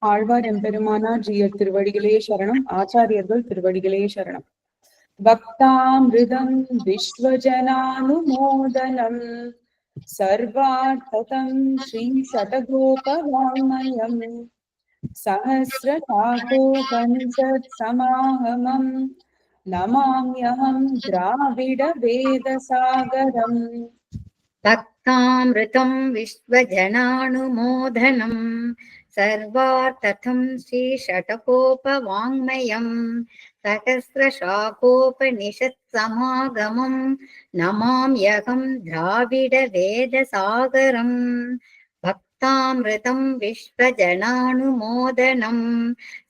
ஆழ்வார் எம்பெருமானார் ஜீயர் திருவடிகளே சரணம். ஆச்சாரியர்கள் திருவடிகளே சரணம். பக்தாமிருதம் விஸ்வஜனானுமோதனம் சர்வார்த்ததம் ஸ்ரீ சடகோபவாமயம் சஹஸ்ரசாகோபனிஷத் சமாகமம் நமாம்யஹம் திராவிட வேதசாகரம். भक्तामृतं विश्वजनानुमोदनं सर्वार्थं श्रीषटकोपवाङ्मयं सहस्रशाखोपनिषत्समागमं नमाम्यहं द्राविडवेदसागरम् भक्तामृतं विश्वजनानुमोदनं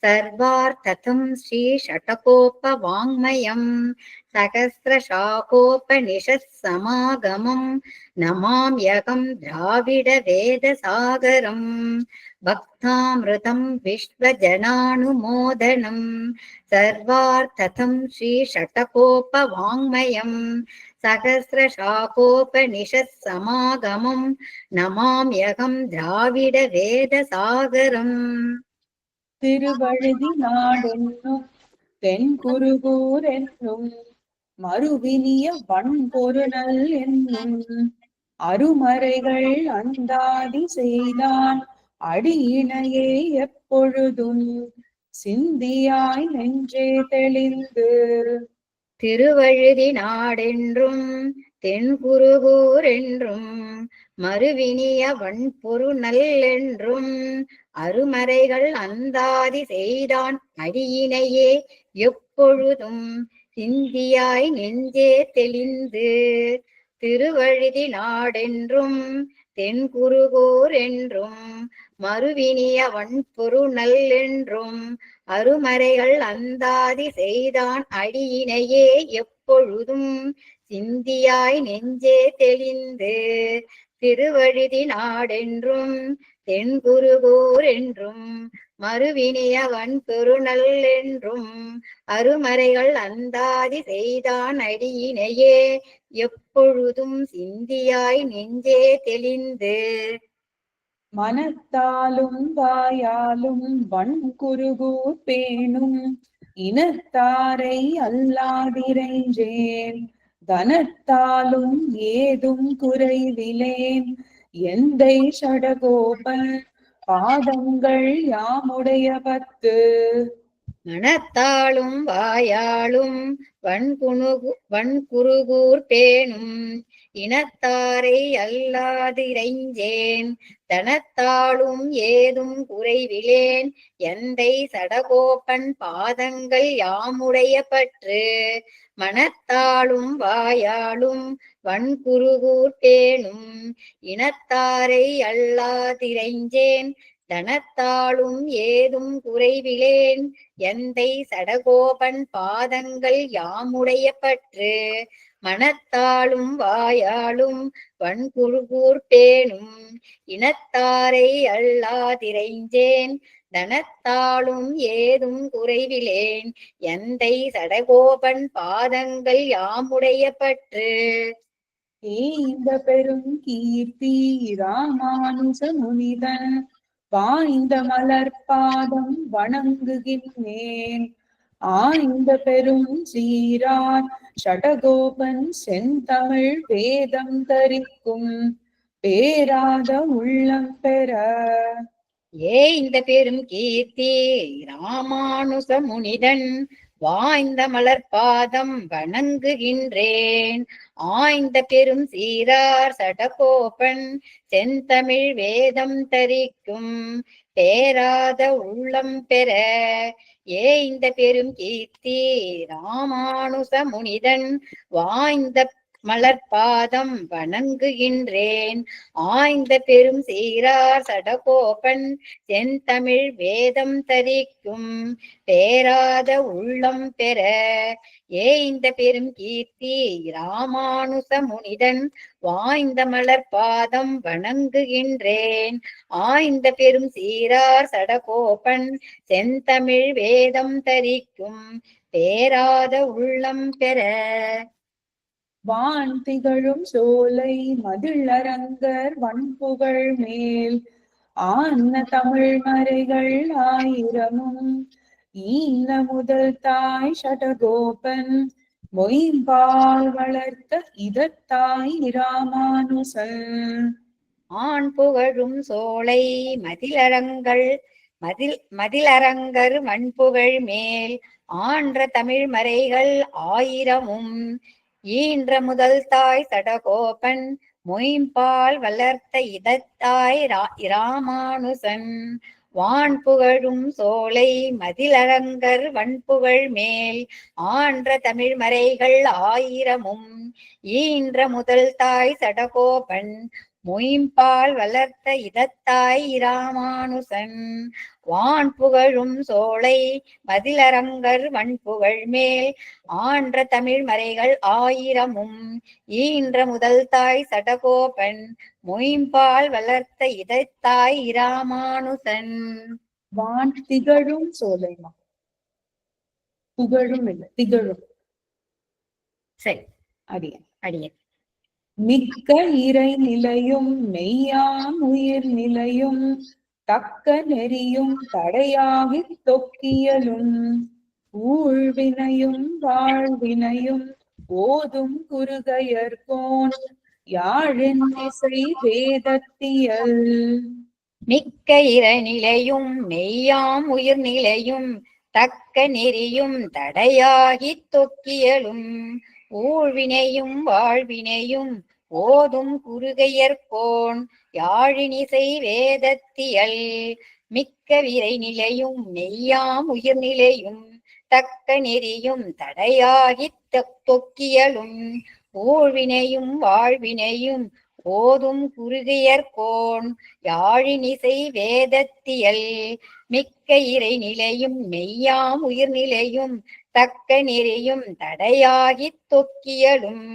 सर्वार्थं श्रीषटकोपवाङ्मयं सहस्रशाखोपनिषत्समागमं नमाम्यहं द्राविडवेदसागरम् भक्तामृतं विश्वजनानुमोदनं सर्वार्थं श्रीषटकोपवाङ्मयं सहस्रशाखोपनिषत्समागमं नमाम्यहं द्राविडवेदसागरम् திருவழுதி நாடென்னும் தென்குருகூர் என்னும் மறுவினிய வன்பொருநல் என்னும் அருமறைகள் அந்தாதி செய்தான் அடியினையே எப்பொழுதும் சிந்தியாய் நெஞ்சே தெளிந்து. திருவழுதி நாடென்றும் தென்குருகூர் என்றும் மறுவினிய வன்பொருநல் என்றும் அருமறைகள் அந்தாதி செய்தான் அடியினையே எப்பொழுதும் சிந்தியாய் நெஞ்சே தெளிந்து. திருவழுதி நாடென்றும் தென்குருகூர் என்றும் மறுவினிய வன்பொருநல் என்றும் அருமறைகள் அந்தாதி செய்தான் அடியினையே எப்பொழுதும் சிந்தியாய் நெஞ்சே தெளிந்து. திருவழுதி நாடென்றும் தென்குருகூர் என்றும் மறுவினிய வன்பொருநல் என்றும் அருமறைகள் அந்தாதி செய்தான் அடியினையே எப்பொழுதும் சிந்தியாய் நெஞ்சே தெளிந்து. மனத்தாலும் வாயாலும் வன்குருகூர் பேணும் இனத்தாரை அல்லாதிரைஞ்சேன் தனத்தாலும் ஏதும் குறைவிலேன் எந்தை சடகோபன் பாதங்கள் யாமுடைய பத்து. மனத்தாலும் வாயாலும் வன்குருகூர் பேணும் இனத்தாரை அல்லாதிரைஞ்சேன் தனத்தாலும் ஏதும் குறைவிலேன் எந்தை சடகோபன் பாதங்கள் யாமுடைய பற்று. மனத்தாலும் வாயாலும் வன்குருகூர் பேணும் இனத்தாரை அல்லாதிரைஞ்சேன் தனத்தாலும் ஏதும் குறைவிலேன் எந்தை சடகோபன் பாதங்கள் யாமுடைய பற்று. மனத்தாலும் வாயாலும் வன்குருகூர் பேணும் இனத்தாரை அல்லாதிரைஞ்சேன் தனத்தாலும் ஏதும் குறைவிலேன் எந்தை சடகோபன் பாதங்கள் யாமுடைய பற்று. இந்த பெரும் கீர்த்தி ராமானுஜ முனிதன் வாய்ந்த மலர்பாதம் வணங்குகின்றேன். ஆய்ந்த பெரும் சீரார் சடகோபன் செந்தமிழ் வேதம் தரிக்கும் பேராத உள்ளம் பெற. இந்த பெரும் கீர்த்தி ராமானுஜ முனிதன் வாய்ந்த மலர்பாதம் வணங்குகின்றேன். ஆய்ந்த பெரும் சீரார் சடகோபன் செந்தமிழ் வேதம் தரிக்கும் பேராத உள்ளம் பெற. இந்த பெரும் கீர்த்தி ராமானுஜ முனிதன் வாய்ந்த மலர்பாதம் வணங்குகின்றேன். ஆய்ந்த பெரும் சீரார் சடகோபன் செந்தமிழ் வேதம் தரிக்கும் பேராத உள்ளம் பெற. இந்த பெரும் கீர்த்தி ராமானுஜ முனிதன் வாய்ந்த மலர்பாதம் வணங்குகின்றேன். ஆய்ந்த பெரும் சீரார் சடகோபன் செந்தமிழ் வேதம் தரிக்கும் பேராத உள்ளம் பெற. வான் திகழும் சோலை மதிளரங்கர் வன்புகழ் மேல் ஆன்ன தமிழ் மறைகள் ஆயிரமும் ஈன்ன முதல் தாய் சடகோபன் மொயம்பால் வளர்த்த இதத்தாய் இராமானுசன். ஆண் புகழும் சோலை மதிலரங்கர் மண்புகழ் மேல் ஆன்ற தமிழ் மறைகள் ஆயிரமும் ஈன்ற முதல் தாய் சடகோபன் மொயம்பால் வளர்த்த இதத்தாய் இராமானுசன். வான் புகழும் சோலை மதிலரங்கர் வன்புகழ் மேல் ஆன்ற தமிழ் மறைகள் ஆயிரமும் ஈன்ற முதல் தாய் சடகோபன் மொயம்பால் வளர்த்த இதத்தாய் இராமானுசன். வான் புகழும் சோலை மதிலரங்கர் வன்புகழ் மேல் ஆன்ற தமிழ் மறைகள் ஆயிரமும் ஈன்ற முதல் தாய் சடகோபன் மொயம்பால் வளர்த்த இதத்தாய் இராமானுசன். வான் திகழும் சோலைமா, புகழும் இல்லை திகழும். சரி, அடியேன் அடியேன். மிக்க இறை நிலையும் மெய்யாம் உயிர் நிலையும் தக்க நெறியும் தடையாகி தொக்கியலும் ஊழ்வினையும் வாழ்வினையும் ஓதும் குருகையர்கோன் யாழின் இசை வேதத்தியல். மிக்க இறைநிலையும் மெய்யாம் உயிர் நிலையும் தக்க நெறியும் தடையாகி தொக்கியலும் ஊழ்வினையும் வாழ்வினையும் ஓதும் குருகையர்கோன் யாழினிசை வேதத்தியல். மிக்க விரை நிலையும் மெய்யாம் உயிர் நிலையும் தக்க நெறியும் தடையாகி தொக்கியலும் ஊழ்வினையும் வாழ்வினையும் ஓதும் குருகையர்கோன் யாழினிசை வேதத்தியல். மிக்க இறை நிலையும் மெய்யாம் உயிர் நிலையும் தக்க நெறியும் தடையாகி தொக்கியலும்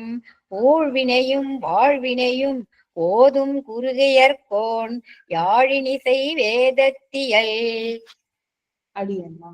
ஊழ்வினையும் வாழ்வினையும் ஓதும் குருகையர்கோன் யாழினிசை வேதத்தியல். அடியம்மா